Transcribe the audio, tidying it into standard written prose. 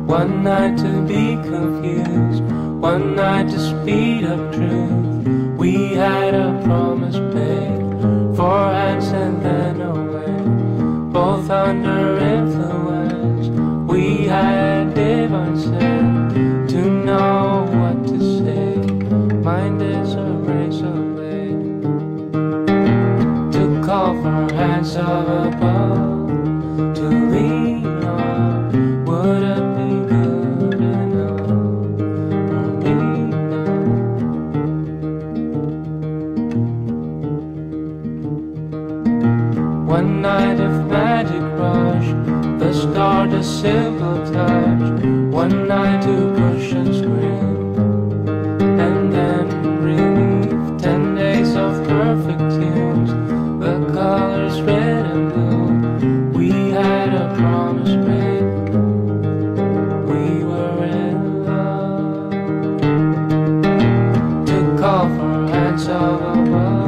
One night to be confused, one night to speed up truth. We had a promise made, 4 hands and then away, both under influence. We had divine sense to know what to say. Mind is a razor blade to call for hands of above to lean on. Would it be good enough for me now? One night of magic rush, the start a simple touch. One night to push and scream, and then relief. 10 days of perfect tunes, the colors red and blue. We had a promise made, we were in love. To call for hands of above.